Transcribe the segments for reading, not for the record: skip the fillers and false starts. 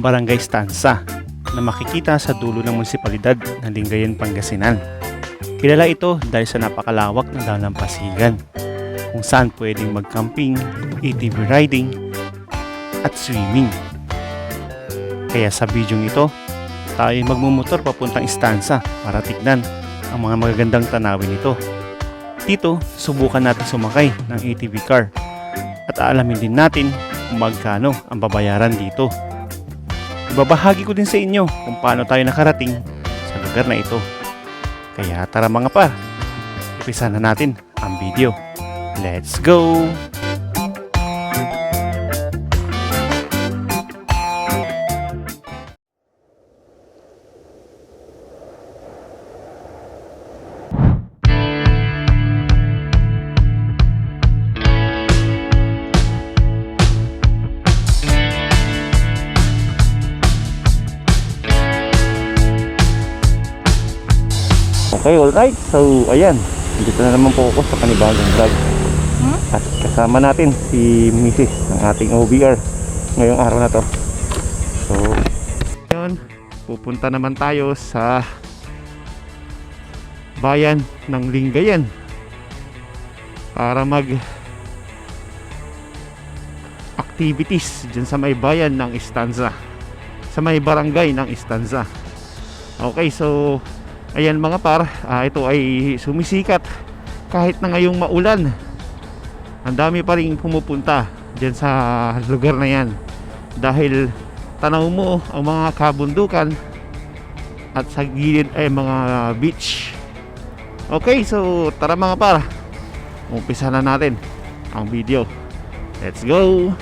ang Barangay Stanza na makikita sa dulo ng munisipalidad ng Lingayen, Pangasinan. Kilala ito dahil sa napakalawak na dalampasigan kung saan pwedeng mag-camping, ATV riding at swimming. Kaya sa bidyong ito, tayo magmumotor papuntang Stanza para tignan ang mga magagandang tanawin nito. Dito, subukan natin sumakay ng ATV car at aalamin din natin kung magkano ang babayaran dito. Ibabahagi ko din sa inyo kung paano tayo nakarating sa lugar na ito. Kaya tara mga par, umpisa na natin ang video. Let's go! Okay, alright. So, ayan. Dito na naman po ako sa panibagong vlog. At kasama natin si Mrs. ng ating OBR ngayong araw na to. So, yun. Pupunta naman tayo sa bayan ng Lingayen para mag activities dyan sa may bayan ng Stanza, sa may barangay ng Stanza. Okay, so ayan mga par, ito ay sumisikat kahit na ngayong maulan. Ang dami pa rin pumupunta dyan sa lugar na yan dahil tanaw mo ang mga kabundukan at sa gilid ay mga beach. Okay, so tara mga par, umpisa na natin ang video. Let's go!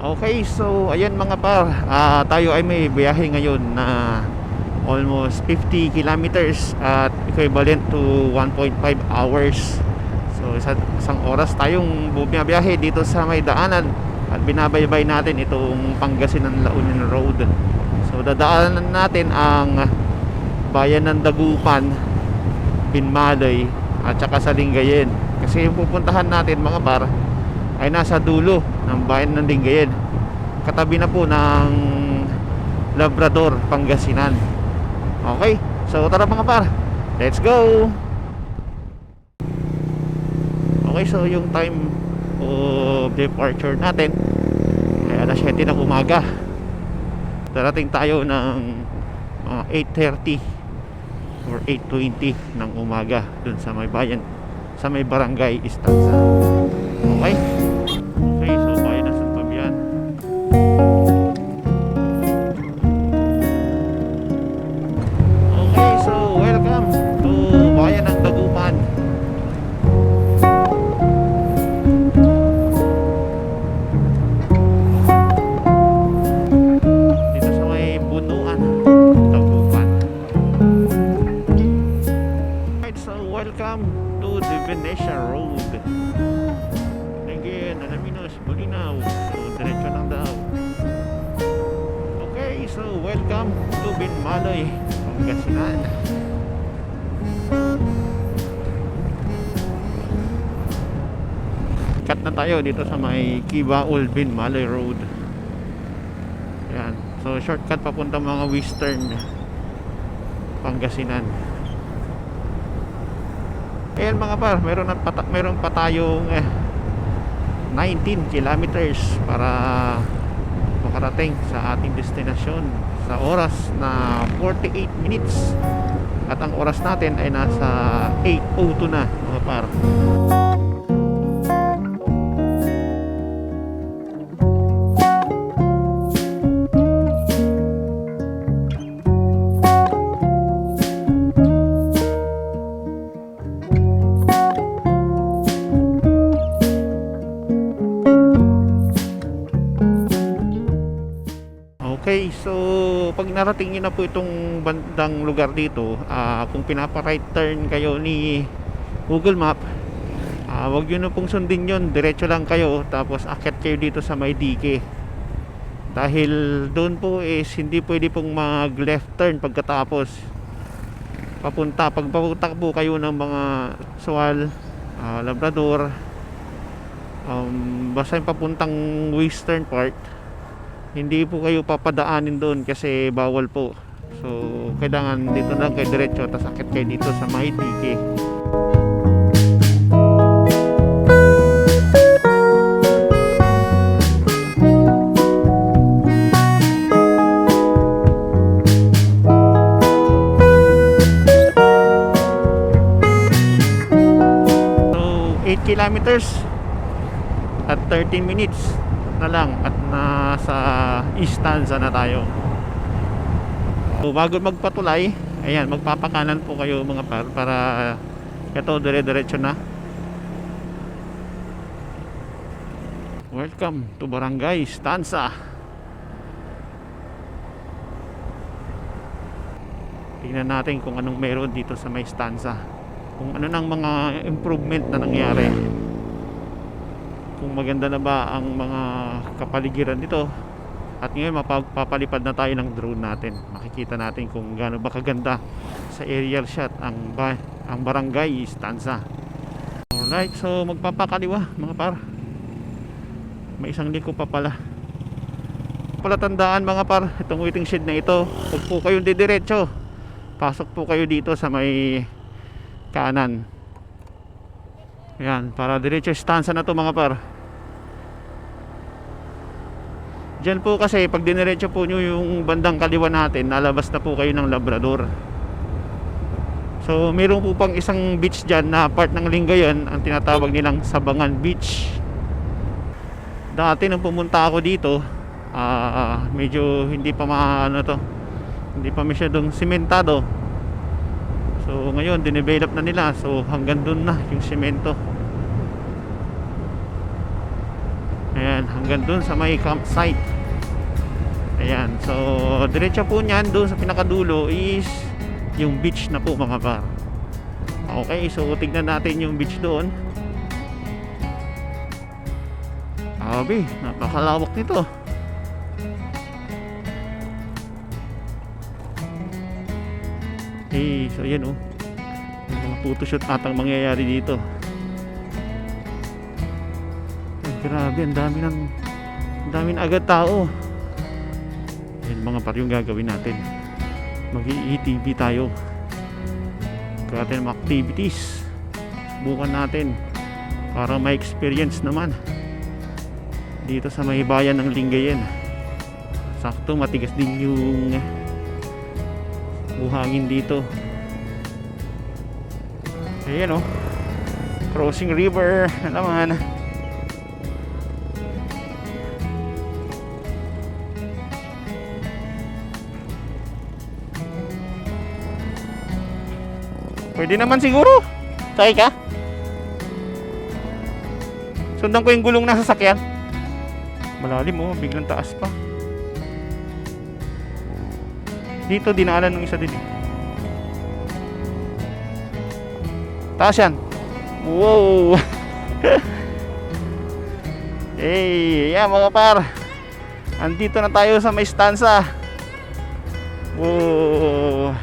Okay, so ayan mga par, tayo ay may biyahe ngayon na almost 50 kilometers at equivalent to 1.5 hours. So isang oras tayong bumiyahe dito sa may daanan at binabaybay natin itong Pangasinan La Union Road. So dadaanan natin ang bayan ng Dagupan, Binmalay at saka sa Lingayen. Kasi yung pupuntahan natin mga par ay nasa dulo ng bayan ng Lingayen, katabi na po ng Labrador, Pangasinan. Okay, so tara mga par, let's go! Okay, so yung time of departure natin ay alas 7 ng umaga. Darating tayo ng 8:30 or 8:20 ng umaga dun sa may bayan, sa may barangay Stanza. Okay? Okay, so bayan ng San Fabian. Okay, so welcome to bayan ng Dagupan. Dito sa may Bunuan, Dagupan. Right, so welcome to the Venetia Road. Bulinaw, so diretso lang daw. Okay, so welcome to Binmalay, Pangasinan. Cut na tayo dito sa may Kibaul, Binmalay Road. Yan, so shortcut papunta mga Western Pangasinan. Ayan mga par, meron pa tayong 19 kilometers para makarating sa ating destinasyon sa oras na 48 minutes at ang oras natin ay nasa 8:02 na mga par. Okay, so pag narating nyo na po itong bandang lugar dito, kung pinapa-right turn kayo ni Google Map, wag nyo na pong sundin yun, diretso lang kayo tapos akyat kayo dito sa may dike. Dahil doon po is hindi pwede pong mag left turn pagkatapos pagpapunta po kayo ng mga Sual, Labrador, basta yung papuntang western part, hindi po kayo papadaanin doon kasi bawal po. So kailangan dito lang kayo diretso, tapos akit kayo dito sa Maitike. So 8 kilometers at 13 minutes na lang at nasa East Stanza na tayo. So bago magpatulay, ayan, magpapakanan po kayo mga par para ito dire-diretso na. Welcome to Barangay Stanza. Tingnan natin kung anong meron dito sa may Stanza, kung ano nang mga improvement na nangyari, kung maganda na ba ang mga kapaligiran dito. At ngayon mapapalipad na tayo ng drone natin. Makikita natin kung gaano ba kaganda sa aerial shot ang Barangay Stanza. Alright, so magpapakaliwa mga par. May isang liko pa pala. Palatandaan mga par, itong waiting shed na ito, huwag po kayong didiretso. Pasok po kayo dito sa may kanan. Ayan, para diretso Stanza na to mga par. Diyan po kasi pag diniretso po nyo yung bandang kaliwa natin, nalabas na po kayo ng Labrador. So meron po pang isang beach dyan na part ng Lingayen, ang tinatawag nilang Sabangan Beach. Dati nung pumunta ako dito, medyo hindi pa hindi pa masyadong simentado. So ngayon dinevelop na nila, so hanggang dun na yung semento. Ayan, hanggang dun sa may campsite. Ayan, so diretso po niyan doon sa pinakadulo is yung beach na po mga par. Okay, so tignan natin yung beach doon. Abi, napakalawak nito. Okay, so yan oh, yung mga photoshoot atang mangyayari dito. Grabe, ang dami na agad tao. Yan mga par yung gagawin natin. Mag-i-ETV tayo. Gagawin natin mga activities. Bukan natin para may experience naman dito sa may bayan ng Lingayen. Sakto matigas din yung buhangin dito. Ayan oh, crossing river naman. Pwede naman siguro. Sakay ka? Sundan ko yung gulong na sasakyan. Malalim oh, biglang taas pa. Dito dinaanan ng isa din eh. Taas yan. Wow. Hey, yeah mga par, andito na tayo sa may Stanza. Wow.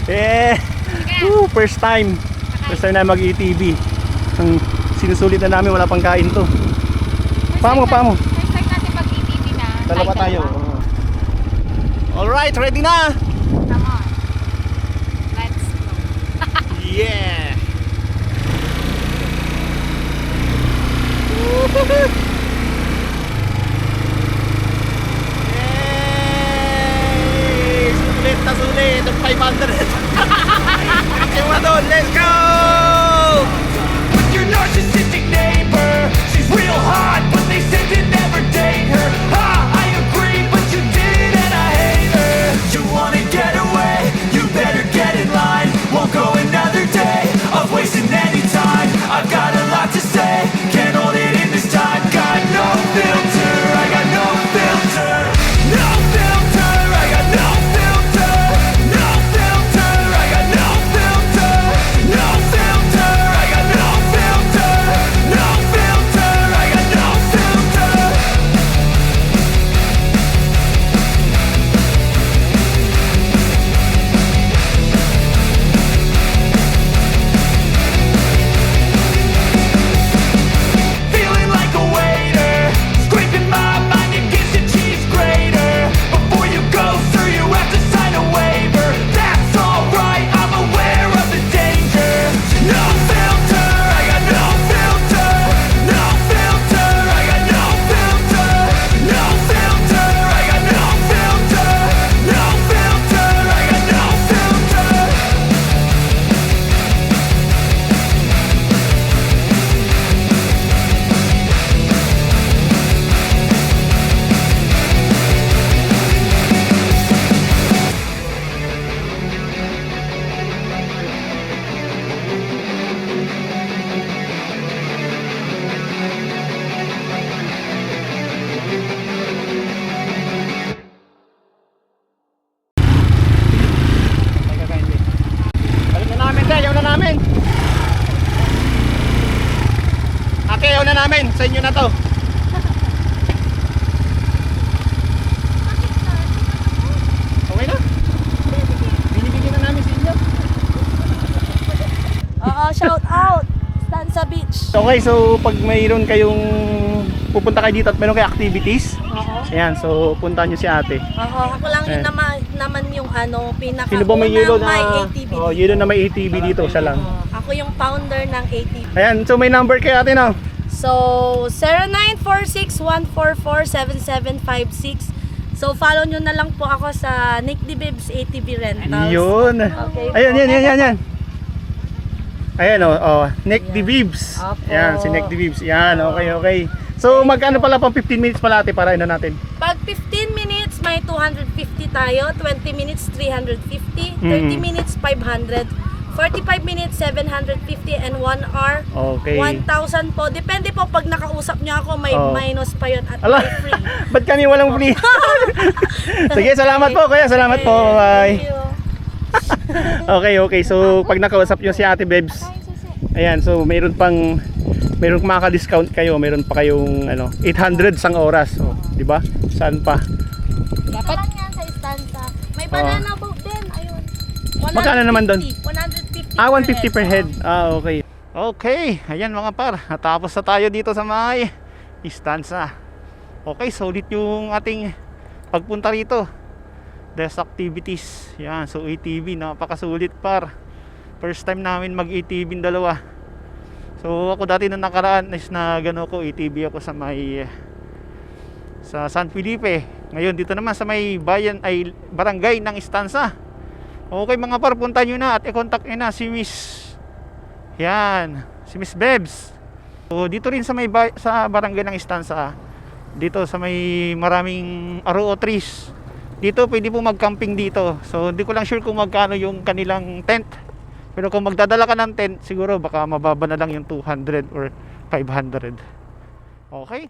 Eh, first time na mag-ETV. Ang sinusulit na namin, wala pang kain to. Paamo. First time natin mag-ATV na. Dalawa tayo. Alright, ready na! Come on. Let's go. Yeah! Yay! Sulit ang 500. Action na doon, let's go! With your narcissistic neighbor, she's real hot, but they said to never date her. Ha, I agree, but you did, and I hate her. You wanna get away? You better get in line. Won't go another day of wasting any time. I've got a lot to say, can't hold it in this time. Got no filter, I got no filter. No filter, I got no filter. No filter, I got no filter. No filter, I got no filter. No filter, I got no filter. Feeling like a waiter, scraping my mind against a cheese grater. Before you go, sir, you have to sign a waiver. That's alright, I'm aware of the danger. No filter, I got no filter. No filter, I got no filter. No filter, I got no filter. No filter, I got no filter. Balik na namin, ayaw na namin. Okay, ayaw na namin. Sa inyo na to. Okay na? Binibigyan na namin sa inyo. Oo, shout out! Stanza Beach. Okay, so pag mayroon kayong pupunta kayo dito at mayroon kayo activities, Oo. ayan, so puntahan nyo si ate. Oo, ako lang Eh. yun naman yung pinaka Sino ba may yelo na? may ATV. Oh, yelo na may ATV dito, siya lang. Oo, ako yung founder ng ATV. Ayan, so may number kayo ate na. So, 0946-144-7756. So, follow nyo na lang po ako sa Nick D. Bibs ATV Rentals. Yun. Okay po. Ayan. Ayan oh, Nick Ayan. D. Bibs. Opo. Ayan, si Nick D. Bibs. Yan, okay. So magkano pala pang 15 minutes pala ate para ano natin? Pag 15 minutes, may 250 tayo. 20 minutes, 350. 30 minutes, 500. 45 minutes, 750. And 1 hour, Okay. 1,000 po. Depende po pag nakausap niyo ako, may Oh. minus pa yun at Ala, may free. ba't kami walang free? Sige, salamat po kuya, salamat po. Bye. Thank you. Okay. So pag nakausap nyo si Ate Bebs, ayan, so mayroon maka-discount kayo, mayroon pa kayong 800 sang oras. So, 'di ba? Saan pa? Dapat lang yan sa istansa. May banana boat din, ayun. Magkano naman doon? 150. 150 per head. Okay. Okay, ayan mga par. Natapos na tayo dito sa may istansa. Okay, solid yung ating pagpunta rito. Desk activities. Yan, so ATV, napakasulit par. First time namin mag-ATV dalawa. So ako dati nung nakaraan is na gano ko ATV ako sa may sa San Felipe. Ngayon dito naman sa may barangay ng Istansa. Okay mga par, punta nyo na at i-contact nyo na si Miss Miss Bebs. So dito rin sa sa barangay ng Istansa, dito sa may maraming RO trees. Dito pwede po mag-camping dito. So hindi ko lang sure kung magkano yung kanilang tent. Pero kung magdadala ka ng tent, siguro baka mababa na lang yung 200 or 500. Okay?